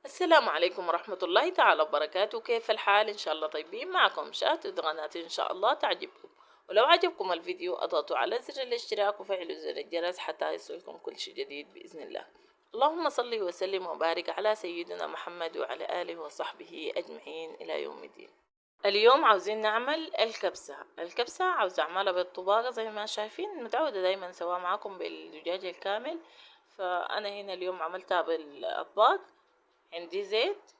السلام عليكم ورحمة الله تعالى وبركاته. كيف الحال؟ إن شاء الله طيبين. معكم شاهد قناة إن شاء الله تعجبكم. ولو عجبكم الفيديو اضغطوا على زر الاشتراك وفعلوا زر الجرس حتى يصلكم كل شيء جديد بإذن الله. اللهم صل وسلم وبارك على سيدنا محمد وعلى آله وصحبه أجمعين إلى يوم الدين. اليوم عاوزين نعمل الكبسة عاوز أعملها بالطباقة زي ما شايفين، متعودة دايما سوا معاكم بالدجاج الكامل، فأنا هنا اليوم عملتها بالأطباق. عندي زيت،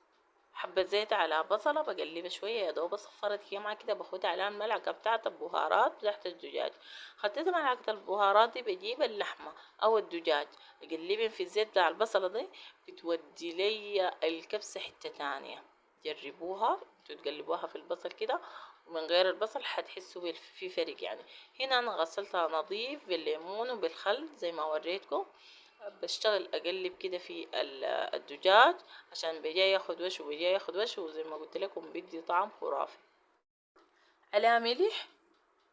حبة زيت على بصلة بقلبها شوية يا دوب صفرت هي معاها كده، باخد عليها الملعقة بتاعة البهارات بتاعت الدجاج. خدت ملعقة البهارات دي بجيب اللحمة أو الدجاج أقلبهم في الزيت بتاع البصلة دي، بتودي لي الكبسة حتة تانية. جربوها انتوا تقلبوها في البصل كده، ومن غير البصل حتحسوا في فرق يعني. هنا أنا غسلتها نظيف بالليمون وبالخل زي ما وريتكم. بشتغل اقلب كده في الدجاج عشان بيجي ياخد وش وبيجي ياخد وش، وزي ما قلت لكم بيدي طعم خرافي. عليها ملح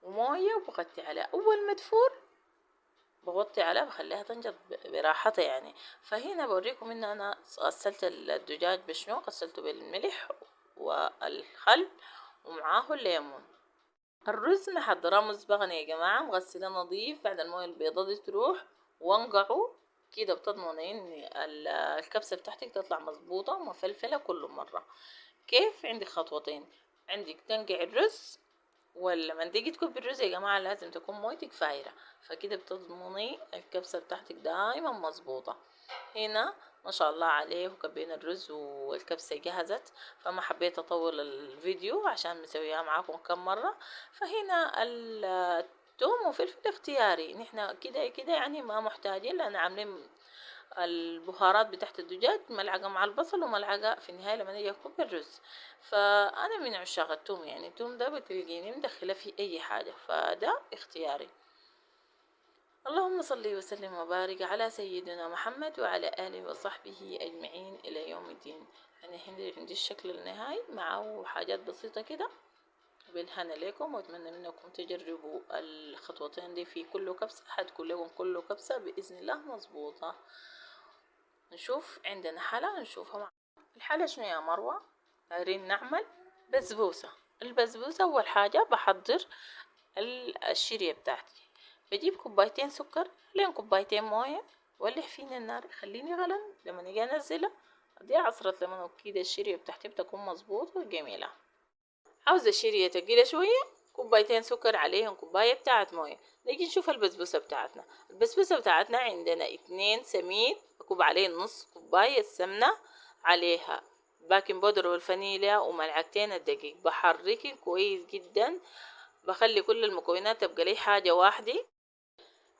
ومويه وبغطي عليها. اول ما تفور بغطي عليها بخليها تنجض براحتها يعني. فهنا بوريكم ان انا غسلت الدجاج بشنو، غسلته بالملح والخل ومعاه الليمون. الرز محضراه مسبقا يا جماعة، مغسلاه نظيف بعد المويه البيضة دي تروح، وانقعه كده بتضمني ان الكبسة بتاعتك تطلع مظبوطة ومفلفلة كل مرة. كيف؟ عندك خطوتين. عندك تنقع الرز، ولما تيجي تكب الرز يا جماعة لازم تكون مويتك فايرة، فكده بتضمني الكبسة بتاعتك دايما مظبوطة. هنا ما شاء الله عليه وكبينا الرز والكبسة جهزت، فما حبيت اطول الفيديو عشان مسويها معاكم كم مرة. فهنا الثوم وفلفل اختياري، نحنا كده كده يعني ما محتاجين، لان عاملين البهارات بتاعت الدجاج ملعقة مع البصل وملعقة في النهاية لما نيجي اكب الرز. فانا من عشاق الثوم، يعني الثوم ده بتلقيني مدخلة في اي حاجة، فده اختياري. اللهم صل وسلم وبارك على سيدنا محمد وعلى آله وصحبه أجمعين إلى يوم الدين. أنا عندي الشكل النهائي معه حاجات بسيطة كده. بالهنا لكم، وأتمنى منكم تجربوا الخطوتين دي في كل كبسة، حتكون لكم كل كبسة بإذن الله مظبوطة. نشوف عندنا حلا نشوفها مع الحلا شنو يا مروة. دايرين نعمل بسبوسة. البسبوسة أول حاجة بحضر الشيرية بتاعتي. بجيب كوبايتين سكر، لين كوبايتين موية، ولح فينا النار خليني غلن. لما نيجي انزلها اديها عصرة ليمون وكده، الشيرية بتاعتي بتكون مظبوطة وجميلة. عاوزة الشيرية تقيلة شوية، كوبايتين سكر عليهم كوباية بتاعت موية. نيجي نشوف البسبوسة بتاعتنا. البسبوسة بتاعتنا عندنا 2 سميد، بكوب عليه نص كوباية سمنة، عليها باكنج بودر والفانيليا وملعقتين الدقيق. بحركي كويس جدا، بخلي كل المكونات تبقى لي حاجة واحدة،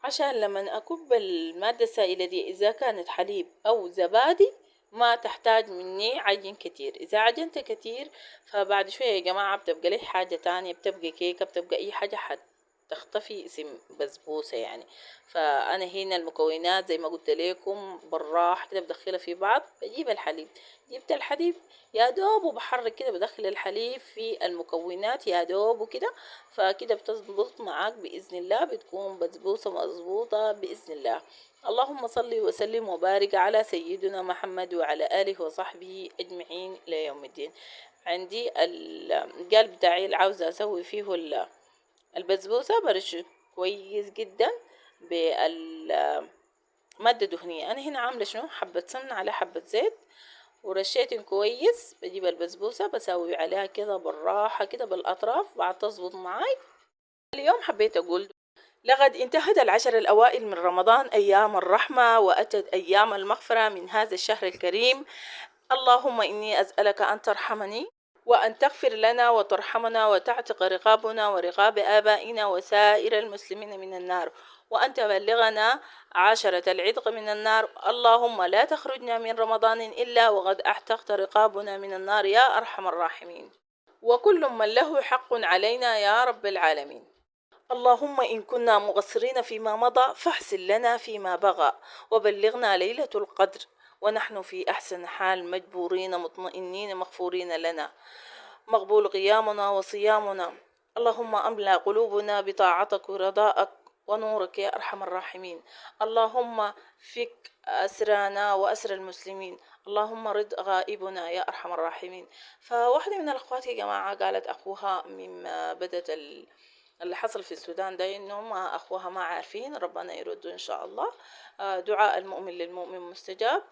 عشان لما أكب المادة السائلة دي إذا كانت حليب أو زبادي ما تحتاج مني عجين كتير. إذا عجنت كتير فبعد شوية يا جماعة بتبقى لي حاجة تانية، بتبقى كيكة، بتبقى أي حاجة تختفي اسم بسبوسة يعني. فأنا هنا المكونات زي ما قلت لكم بالراحة كده بدخلها في بعض. بجيب الحليب، جبت الحليب يا دوب وبحرك كده، بدخل الحليب في المكونات يا دوب وكده، فكده بتظبط معاك بإذن الله، بتكون بسبوسة مظبوطة بإذن الله. اللهم صل وسلم وبارك على سيدنا محمد وعلى آله وصحبه أجمعين إلى يوم الدين. عندي القلب بتاعي اللي عاوزة أسوي فيه البسبوسة برش كويس جدا بالمادة دهنية. أنا هنا عاملة شنو، حبة سمنة على حبة زيت ورشيت كويس. بجيب البسبوسة بسوي عليها كده بالراحة كده بالأطراف بعد تظبط معاي. اليوم حبيت أقول لقد انتهت العشر الأوائل من رمضان، أيام الرحمة، وأتت أيام المغفرة من هذا الشهر الكريم. اللهم إني أسألك أن ترحمني وأن تغفر لنا وترحمنا وتعتق رقابنا ورقاب آبائنا وسائر المسلمين من النار، وأن تبلغنا عشرة العتق من النار. اللهم لا تخرجنا من رمضان إلا وقد أعتقت رقابنا من النار يا أرحم الراحمين، وكل من له حق علينا يا رب العالمين. اللهم إن كنا مقصرين فيما مضى فاحسن لنا فيما بغى، وبلغنا ليلة القدر ونحن في أحسن حال، مجبورين مطمئنين مغفورين لنا، مقبول قيامنا وصيامنا. اللهم أملأ قلوبنا بطاعتك ورضاءك ونورك يا أرحم الراحمين. اللهم فك أسرانا وأسر المسلمين. اللهم رد غائبنا يا أرحم الراحمين. فواحدة من الأخوات يا جماعة قالت أخوها مما بدت اللي حصل في السودان ده إنهم أخوها ما عارفين، ربنا يردوا إن شاء الله. دعاء المؤمن للمؤمن مستجاب.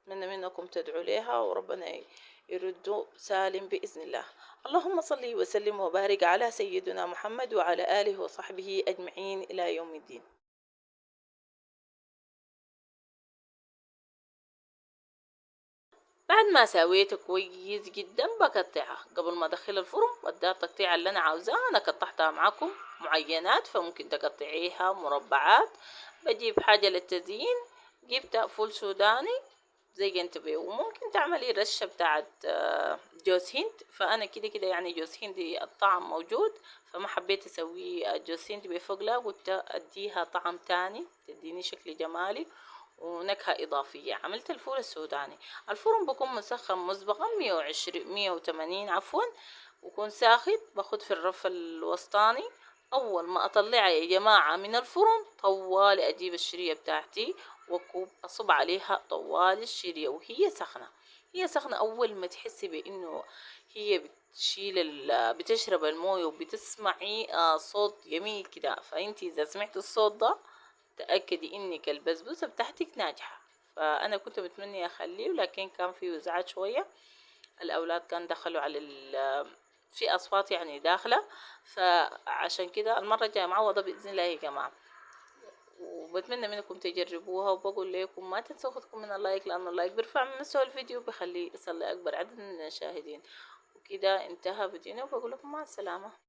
أتمنى منكم تدعوا لها وربنا يردوا سالم بإذن الله. اللهم صل وسلم وبارك على سيدنا محمد وعلى آله وصحبه أجمعين إلى يوم الدين. بعد ما سويته كويس جدا بقطعها قبل ما ادخل الفرن، وديها التقطيع اللي انا عاوزاه. انا قطعتها معكم معينات، فممكن تقطعيها مربعات. بجيب حاجة للتزيين، جبت فول سوداني زي انت بيه، وممكن تعملي رشة بتاعت جوز هند. فانا كده كده يعني جوز هند الطعم موجود، فما حبيت اسوي جوز هند بفوق، لا قلت اديها طعم تاني تديني شكل جمالي ونكهة إضافية. عملت الفول السوداني. الفرن بكون مسخن مسبقا 180 عفوا، ويكون ساخن. باخد في الرف الوسطاني. أول ما أطلعها يا جماعة من الفرن طوال أجيب الشرية بتاعتي وأكوب أصب عليها طوال الشرية وهي سخنة. هي سخنة أول ما تحسي بإنه هي بتشرب المويه وبتسمعي صوت جميل كده. فأنتي إذا سمعت الصوت ده تأكدي إنك البسبوسة بتاعتك ناجحة. فأنا كنت متمنية أخليه، لكن كان فيه إزعاج شوية. الأولاد كان دخلوا على في أصوات يعني داخلة. فعشان كده المرة الجاية معوضة بإذن الله يا جماعة. وبتمنى منكم تجربوها، وبقول لكم ما تنسوا خدكم من اللايك، لأن اللايك بيرفع من مستوى الفيديو بيخليه يصل لأكبر عدد من المشاهدين. وكده انتهى فيديونا، وبقول لكم مع السلامة.